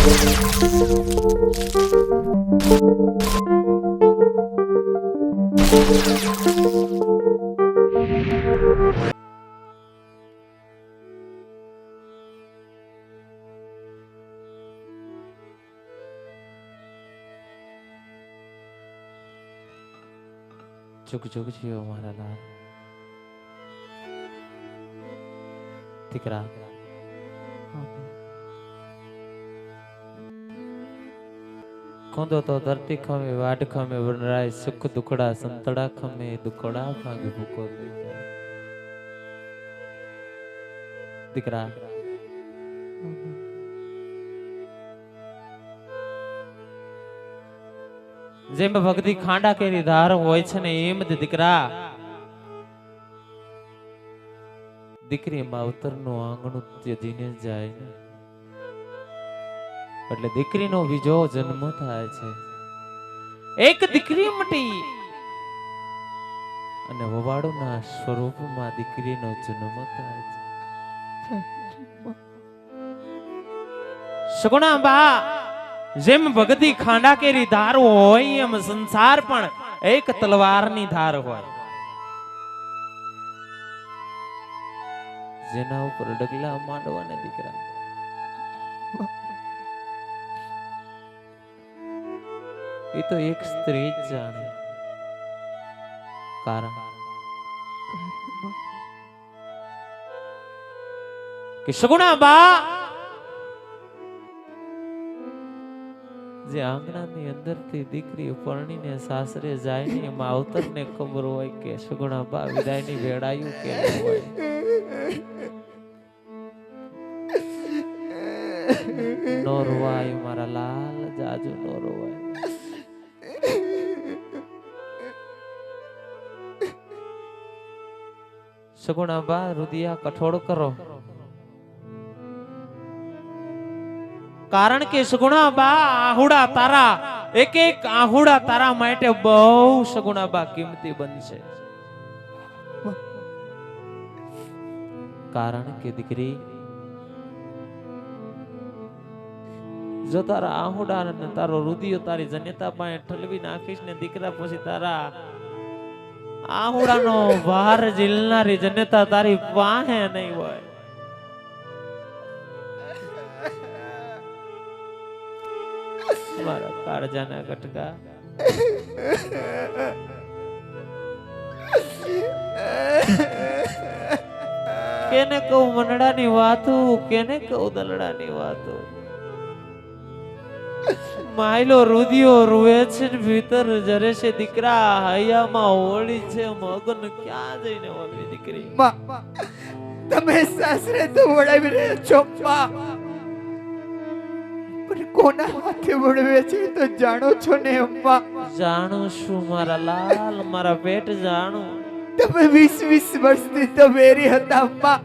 ચૂક ચૂક જીવો મારા લાલ દીકરા. કોંદો તો ધરતી ખમે વાડ ખમે વનરાય સુખ દુખડા સંતડા ખમે દુખડા ભાગે ભૂકો થઈ જાય. દીકરા જેમ ભક્તિ ખાંડા કેરી ધાર હોય છે ને એમ જ દીકરા દીકરી માવતર નું આંગણું ત્યજીને જાય ને એટલે દીકરીનો બીજો જન્મ થાય છે. એક દીકરી મટી અને વવાડુના સ્વરૂપમાં દીકરીનો જન્મ થાય છે. સગુણા બા જેમ ભગતી ખાંડા કેરી ધાર હોય એમ સંસાર પણ એક તલવારની ધાર હોય જેના ઉપર ડગલા માંડવાને દીકરા. એ તો એક સ્ત્રી જ જાણે. કારણ કે સગુણા બા જે આંગણાની અંદરથી દીકરી પરણીને સાસરે જાય ને માવતરને ખબર હોય કે સગુણા બા વિદાયની વેળાયું કે હોય. નો રોવાય મારા લાલ જાજુ નો રોવાય. સગુણા બા રુદિયા કઠોળ કરો. કારણ કે સગુણા બા આહુડા તારા એક એક આહુડા તારા માટે બહુ સગુણા બા કિંમતી બનશે. કારણ કે દીકરી જો તારા આહુડા ને તારો રુદિયો તારી જનેતા પાસે ઠલવી નાખીશ ને દીકરા પછી તારા આહુડાનો ભાર ઝીલનારી જનેતા તારી પાસે નહીં હોય. મારા કાળજાના ગટકા કેને કહું મનડાની વાતો કેને કહું દલડાની વાતો. માયલો રુદિયો રૂવે છે ને ભીતર જરે છે દીકરા હૈયામાં હોળી છે મગન ક્યાં જઈને ઓલવી દીકરી. તમે સાસરે તો વડાવી રહ્યા છો પણ કોના હાથે વડવે છે તો જાણો છો ને અમ્મા. જાણું છું મારા લાલ મારા પેટ જાણું. તમે 20 વર્ષથી તો વેરી હતા અમ્મા.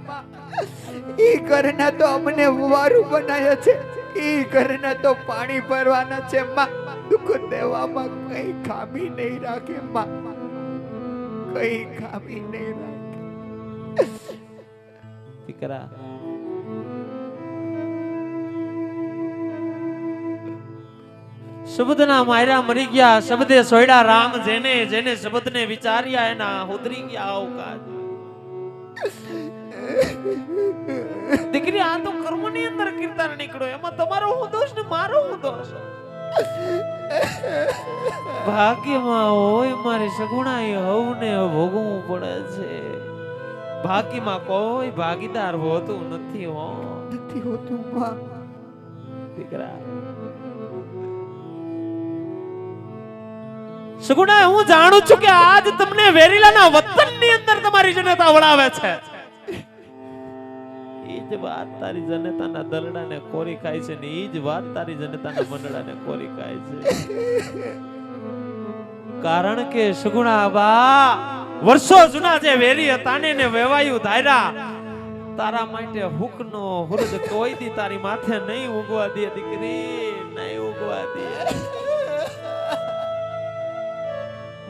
ઈ ઘરના તો અમને વારું બનાયા છે. ઈ ઘરના તો પાણી ભરવાના છે માં. દુઃખ દેવામાં કઈ ખામી નહીં રાખે માં. કઈ ખામી નહીં રાખે દીકરા. શબ્દના માયરા મરી ગયા શબ્દે સોયડા રામ જેને જેને શબ્દને વિચાર્યા એના ઉતરી ગયા અવકાશ. દીકરી આ તો કર્મની અંદર કીર્તન નીકળ્યો એમાં તમારો હું દોષ ને મારો હું દોષ. ભાગ્યમાં હોય મારી સગુણા એ હવને ભોગવવું પડે છે. ભાગ્યમાં કોઈ ભાગીદાર હોતું નથી નથી હોતું માં. દીકરા સગુણા હું જાણું છું કે આજ તમને વેરીલાના વતનની અંદર તમારી જનતા વળાવે છે. ઈ જ વાત તારી જનતાના દલડાને કોરી ખાય છે ને ઈ જ વાત તારી જનતાના મંડળાને કોરી ખાય છે. કારણ કે સગુણા બા વર્ષો જૂના જે વેરી હતા ને વેવાયું ધાર્યા તારા માટે હુકનો હુરદ કોઈ દી તારી માથે નહીં ઉગવા દે દીકરી, નહીં ઉગવા દે.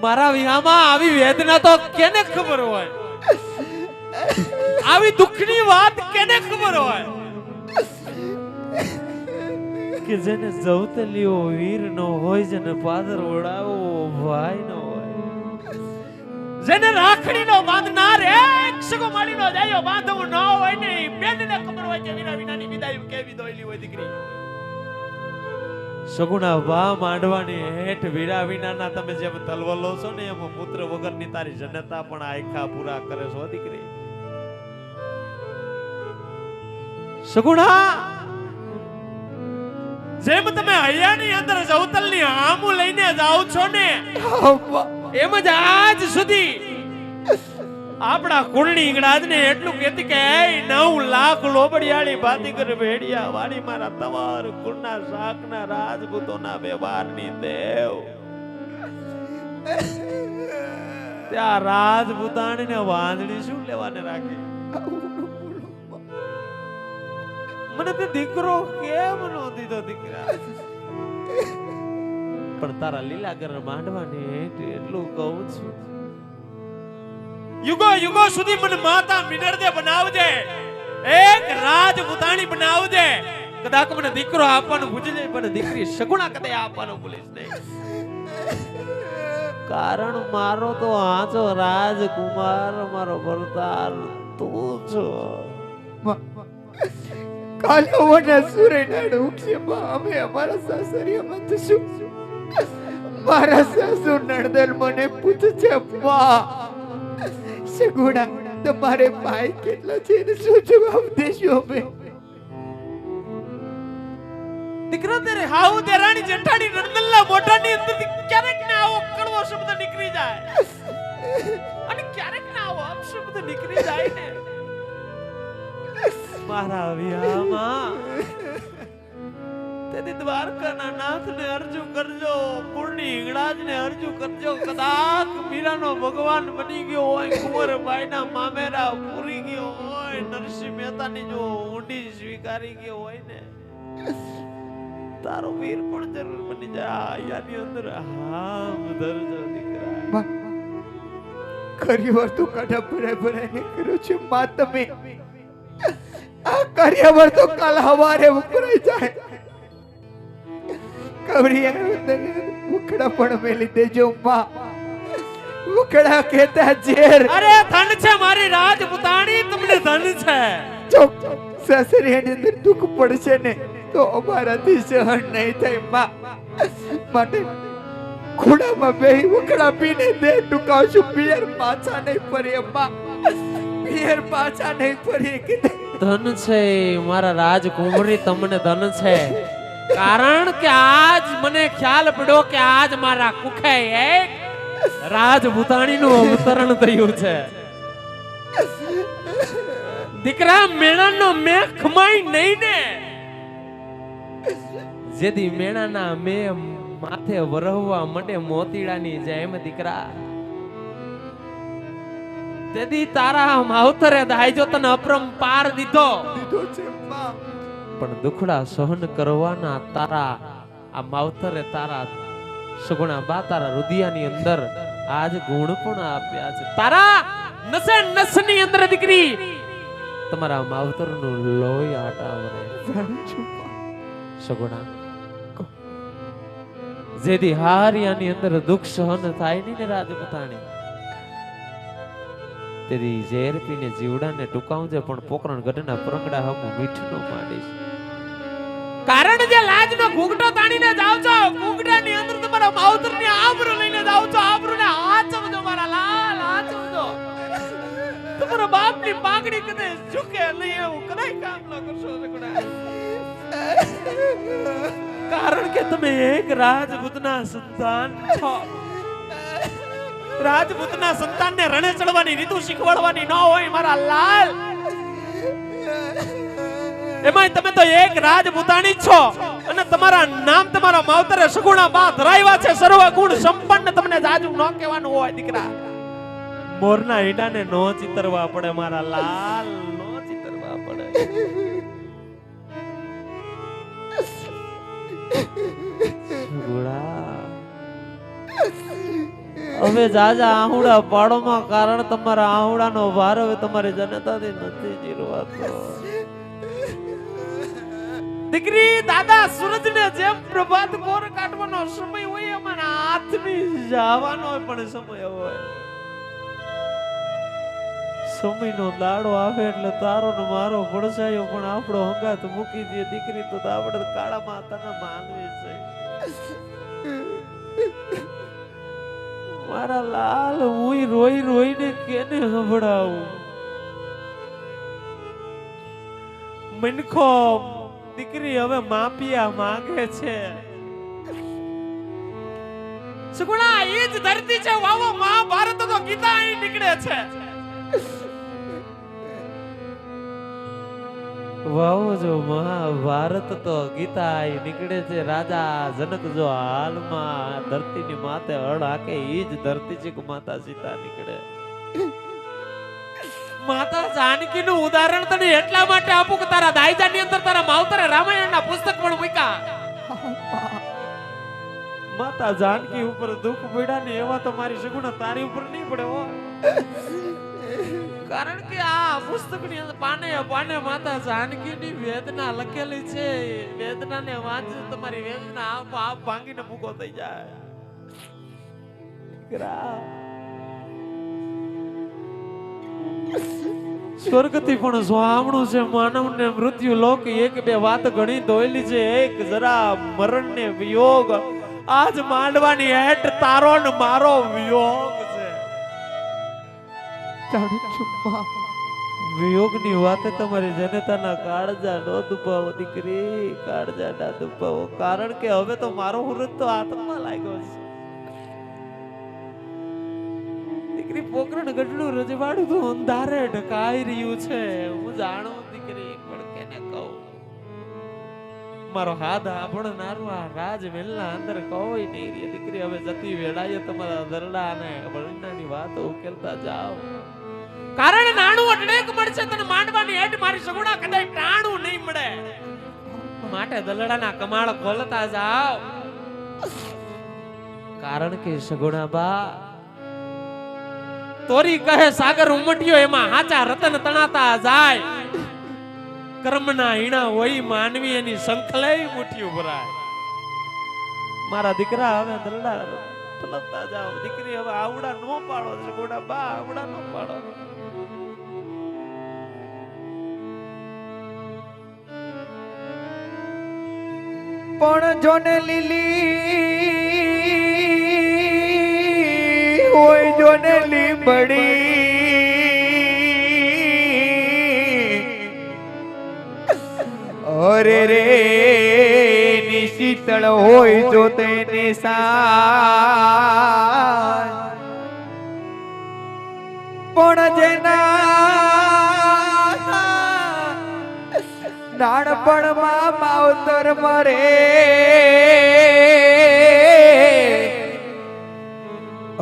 મારા વિહામાં આવી વેદના તો કેને ખબર હોય, આવી દુઃખની વાત કેને ખબર હોય કે જેને જવતલીઓ વીર નો હોય, જેને પાદર ઓડાવો ભાઈ નો હોય, જેને રાખડી નો બાંધનાર એક સગો માળી નો જાયો બાંધવું ન હોય ને, બેનને ખબર હોય કે વિના વિનાની વિદાય કેવી દોયલી હોય દીકરી. સગુણા બા માંડવાની હેઠ વીરા વિનાના તમે જેમ તલવલો છો ને, એમ પુત્ર વગરની તારી જનતા પણ આખા પૂરા કરે છો દીકરી. સગુણા જેમ તમે હૈયાની અંદર જવતલની આમું લઈને જાઓ છો ને, એમ જ આજ સુધી આપણા કુળની ઈંગડાજને એટલું કહેતી કે 9 લાખ લોબડિયાળી ભાતી કરે ભેડિયા વાળી મારા તવાર કુળના શાકના રાજપૂતોના વ્યવહારની દેવ. ત્યાં રાજપૂતાણીને વાંદડી શું લેવાને રાખી? મને તે દીકરો કેમ નો દીધો દીકરા? પણ તારા લીલાગર માંડવાની એટલું કહું છું, યુગો યુગો સુધી મને માતા મિનરદે બનાવજે, એક રાજપૂતાણી બનાવજે. કદાચ મને દીકરો આપવાનું ભૂલી જાય, પણ દીકરી સગુણા કદે આપવાનું ભૂલીશ નહીં. કારણ મારો તો આજો રાજકુમાર, મારો ભરતાર તું છો. કાલે ઓને સૂર્યનારાયણ ઉગશે અમે અમારા સાસરિયામાં જશું. મારા સાસુ નણદન મને પૂછશે, માં સગુણા તમારે ભાઈ કેટલા છે ને શું જવાબ દેશો અમે? દીકરા તેરે હાઉ દેરાણી જેઠાણી નંદનલા મોઢાની અંદરથી ક્યારેક ને આવો કડવો શબ્દ નીકળી જાય, અને ક્યારેક ને આવો અપશબ્દ નીકળી જાય ને. મારા વિયામાં તેથી દ્વારકાના નાથને અરજુ કરજો, કુળની ઈંગડાજને અરજુ કરજો. કદાચ મીરાનો ભગવાન બની ગયો હોય, કુંવરબાઈના મામેરા પૂરી ગયો હોય, નરસિંહ મહેતાની જો ઊંડી સ્વીકારી ગયો હોય ને, તારો વીર પણ જરૂર બની જાય. આની અંદર હામ ધરજો દીકરા. ખરી વાર તો કાઢા ભરાય કર્યો છે માં તમે. આ કાર્યવર તો કાલ હવારે ઉપરાઈ જાય. કવરિયા ઉખડા પણ મેલી દેજો માં. ઉખડા કહેતા ઝેર. અરે ધન છે મારી રાજપૂતાણી, તમને ધન છે. ચોક સાસરિયાની અંદર દુઃખ પડશે ને તો અમારાથી સહન નહીં થાય માં. માટે ખોડામાં બેહી ઉખડા પીને દે ટુકાવશું. પિયર પાછા નહીં ફરીએ માં, પિયર પાછા નહીં ફરીએ. કીધે ધન છે મારા રાજકુમારી, તમને ધન છે. કારણ કે આજ મને ખ્યાલ પડ્યો કે આજ મારા કુખે એક રાજપૂતાણીનું અવતરણ થયું છે. દીકરા મેણાનો મેં ખમાઈ નહીં ને, જેથી મેણાના મેં માથે વરહવા માટે મોતીડાની જેમ દીકરા, તેથી તારા માવતરે દાયજો તને અપરંપાર દીધો છે માં. પણ દુખડા સહન કરવાના તારા આ માવતરે, તારા સગુણા બા તારા રુદિયાની અંદર આજ ગુણ પણ આપ્યા છે. તારા નસે નસની અંદર દીકરી તમારા માવતરનું લોહી આટાવરે. સગુણા જેથી હારિયાની અંદર દુઃખ સહન થાય નહીં ને રાજપૂતાણી, તેથી ઝેર પીને જીવડાને ટૂંકાવજે, પણ પોકરણ ગઢના પરંગડા હમ મીઠ નો માંડીશ. કારણ જે લાજનો ઘૂંઘટો તાણીને જાવ છો, ઘૂંઘટાની અંદર તમારા માવતરની આબરૂ લઈને જાવ છો. આબરૂને હાચવજો મારા લાલ, હાચવજો. તમારા બાપની પાઘડી કદે ઝુકે નહીં એવું કદાય કામ ન કરશો સગુણા. કારણ કે તમે એક રાજપૂતના સંતાન છો. રાજપૂતના સંતાનને રણે ચડવાની રીતુ શીખવાડવાની ન હોય મારા લાલ. એમાંય તમે તો એક રાજપૂતાણી છો, અને તમારા નામ તમારા માવતરે સગુણા બા ધરાવ્યા છે. સર્વ ગુણ સંપન્ન તમને જાજુ ન કહેવાનું હોય દીકરા. મોરના ઈંડાને નો ચિતરવા પડે મારા લાલ, નો ચિતરવા પડે. સગુણા હવે જાજા આહુડા પાડોમાં, કારણ તમારા આહુડાનો ભાર હવે તમારી જનતાથી નથી જીરવાતો. દીકરી દાદા સૂરજને જેમ પ્રભાત કોર કાઢવાનો સમય હોય અમારા હાથની જવાનો પણ સમય હોય. સમયનો દાડો આવે એટલે તારો ને મારો પડસાયો પણ આપણો હંગાત મૂકી દે. દીકરી તો આપણે કાળા માતાના માનવી છે. મારા લાલ હું રોઈ રોઈને કેને સંભળાવું. મનખો દીકરી હવે માપિયા માંગે છે. સુગુણા એ જ ધરતી છે વાવો મહાભારત તો ગીતા અહીં નીકળે છે. વાવો જો મહાભારત તો ગીતા અહીં નીકળે છે. રાજા જનક જો હાલમાં ધરતીની માથે હળ હાકે ઈ જ ધરતી છે કે માતા સીતા નીકળે. માતા જાનકી નું ઉદાહરણ તને એટલા માટે આપું કે તારા દાયજાની અંદર તારા માવતરે રામાયણના પુસ્તક પણ મૂક્યા. માતા જાનકી ઉપર દુઃખ પડ્યા ને એવા તો મારી સગુણા તારી ઉપર નહીં પડે હો. કારણ કે આ પુસ્તકની અંદર પાને પાને માતા જાનકીની વેદના લખેલી છે. વેદનાને વાંચી તમારી વેદના આપ આપ ભાંગીને મૂકો થઈ જાય. સ્વર્ગથી પણ સ્વામણું છે માનવને મૃત્યુ લોક. એક બે વાત ઘણી દોયલી છે. એક જરા મરણને વિયોગ. આજ માંડવાની હેઠ તારો ને મારો વિયોગ છે. વિયોગની વાતે તમારી જનતાના કાળજા નો દુભાવો દીકરી, કાળજા ના દુભાવો. કારણ કે હવે તો મારો હુરત તો હાથમાં લાગ્યો છે. દીકરી પોકરણ ગઢનું રજવાડું તો અંધારે ઢકાઈ રહ્યું છે. હું જાણું દીકરી પણ કેને કહું. મારો હાથ આપણનારું આ રાજમહેલના અંદર કોઈ નહીં રે દીકરી. હવે જતી વેળાએ તમારા દરડા અને વર્ણનાની વાતો ઉકેલતા જાઓ. કારણ નાણું અટણેક મળશે તને માંડવાની હેઠ મારી સગુણા કદાચ ટાણું નહીં મળે. માટે દલડાના કમાળ ખોલતા જાઓ. કારણ કે સગુણા બા તોરી કહે સાગર ઉમટ્યો એમાં હાચા રતન તણાતા જાય. કર્મના હીણા હોય માનવી એની સંખલઈ મુઠ્ઠી ભરાય. મારા દીકરા હવે દલડા ફલકતા જાઓ. દીકરી હવે આવડા નો પાડો. સગુણા બા આવડા નો પાડો. પણ જોને લીલી હોય જોને લીંબડી અરે રે ની શીતળ હોય જો તેને સા પણ જેના નાનપણમાં માવતર મરે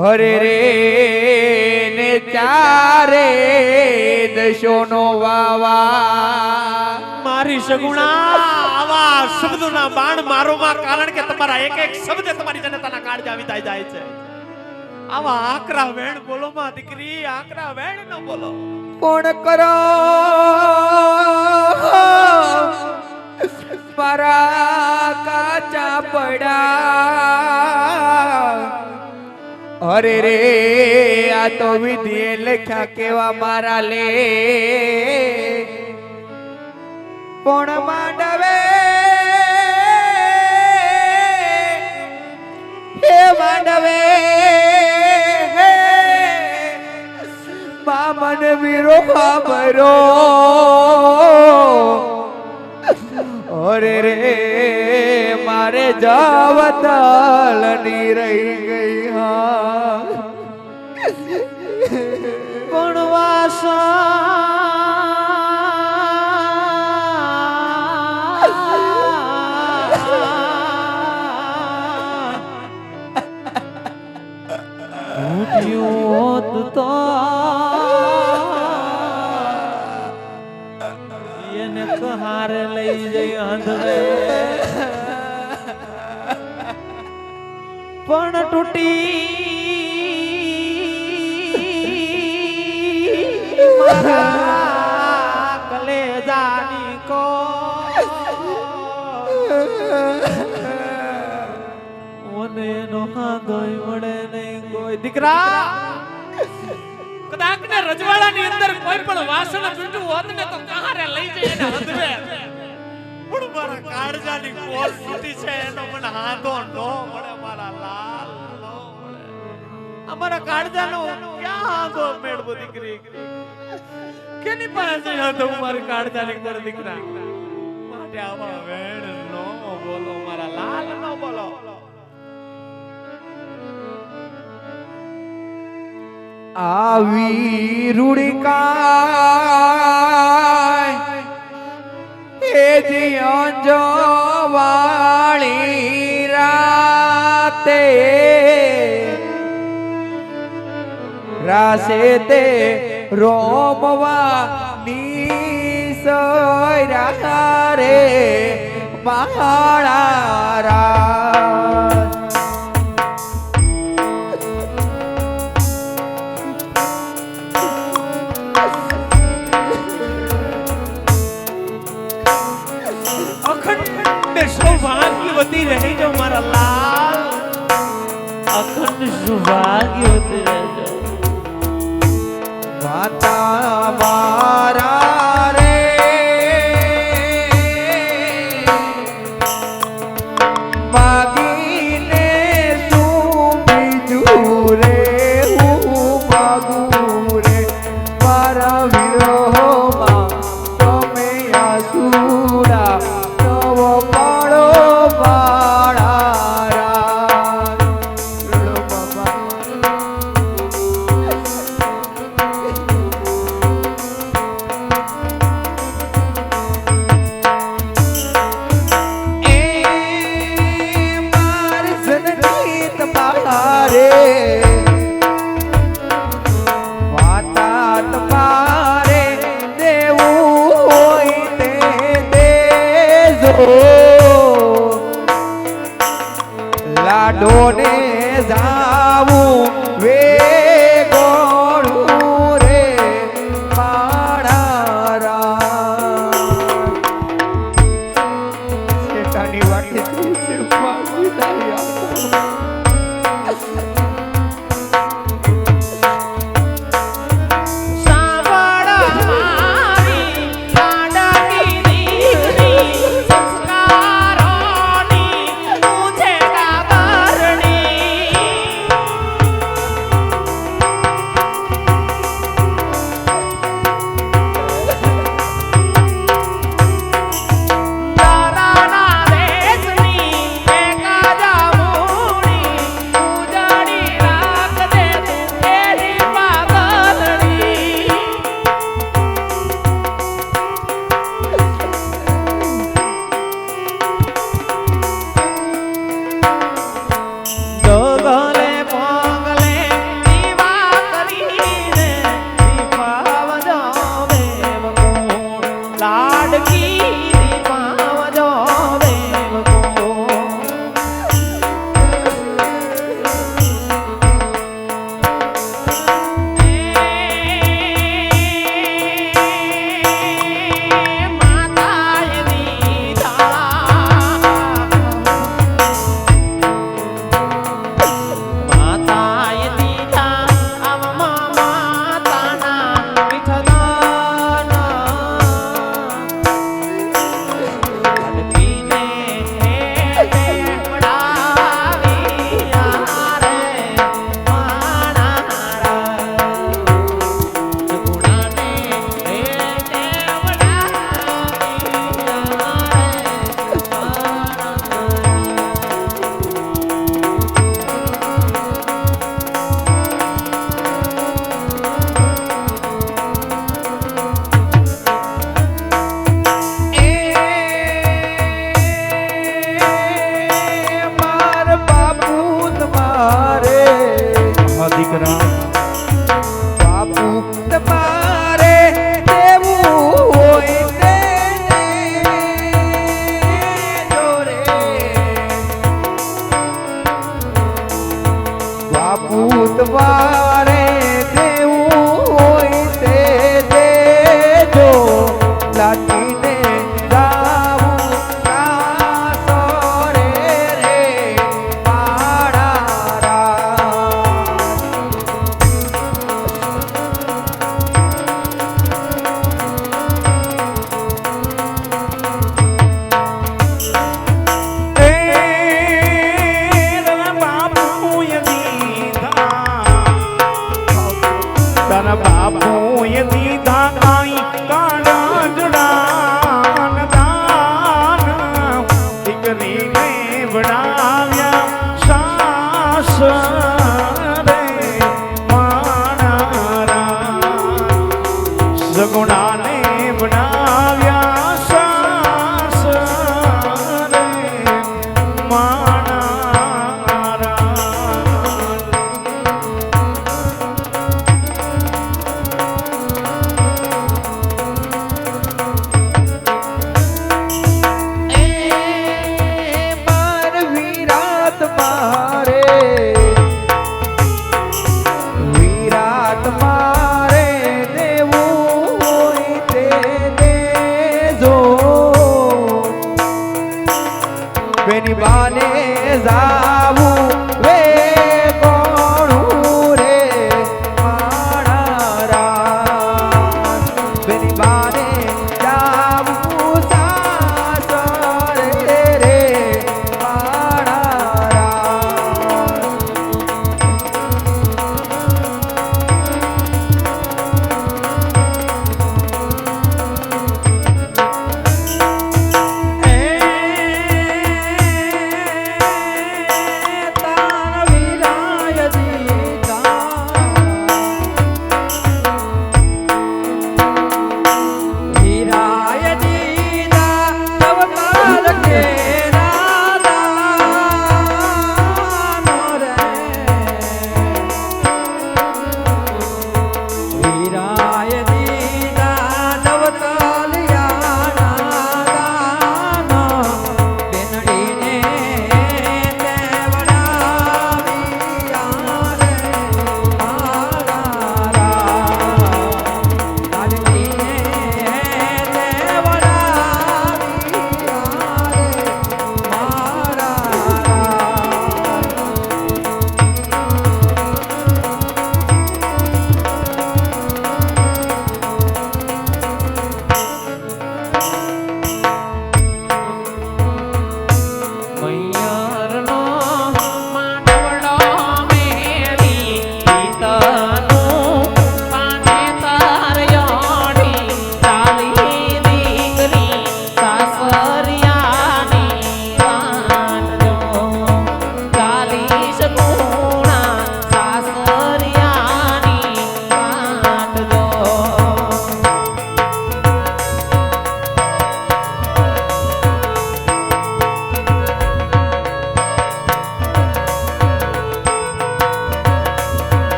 હરે રે ને ચારે દશોનો વાવા. મારી સગુણા આવા શબ્દોના બાણ મારો માં. કારણ કે તમારા એક એક શબ્દ તમારી જનતાના કાળજા વિતાઈ જાય છે. આવા આકરા વેણ બોલો માં દીકરી, આકરા વેણ ન બોલો. પણ કરો મારા કાચા પડા અરે રે આ તો વિધિએ લખ્યા કેવા મારા લે પણ માંડવે હે માંડવે મામન વીરો ખબરો અરે રે મારે જાવતલ ની રહી ગઈ હા પણ હોત તો એને કહારે લઈ જઈ આંધળે પણ તૂટી મારા કલેજાની કો મને એનો હાથોય મળે નહીં કોઈ દીકરા. કદાચ ને રજવાડાની અંદર કોઈ પણ વાસણ તૂટ્યું હોત ને તો કહારે લઈ જઈ એને હદવે. પણ મારા કાળજાની કોલ તૂટી છે એનો મને હાથો નો મળે મારા લાલ નો મળે. અમારા કાળજાનો ક્યાં હાથો મેળવો દીકરી? કેની પાસે હાથો મારી કાળજાની કોલ દીકરા? માટે આવા વેણ નો બોલો મારા લાલ નો બોલો. આવી રૂડકાય એ જીઓ વાળી રાતે રાસે તે રોમવા નિસરા રે માળા રા સૌભાગ્યવતી રહી જો મારા લાલ. અખંડ સૌભાગ્યવતી રહેજો માતા મારા રે માગીને તું બીજું રે હું માગું રે મારા વિરોહમાં તમે આસુડા નવો પાડો પાડા રાત લો બાબા. લાડોને જાવું વે ગોળું રે મારા રાત શેઠાની વાટે છે મારી દાયા તમારે દેવું હોય તે દેજો લાટીને ગાવું કાસો બેની બાને જાવું વે કોણું રે મારા રાજ બેની બાને જાવું સાસરે રે મારા રાજ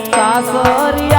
સાસરિયા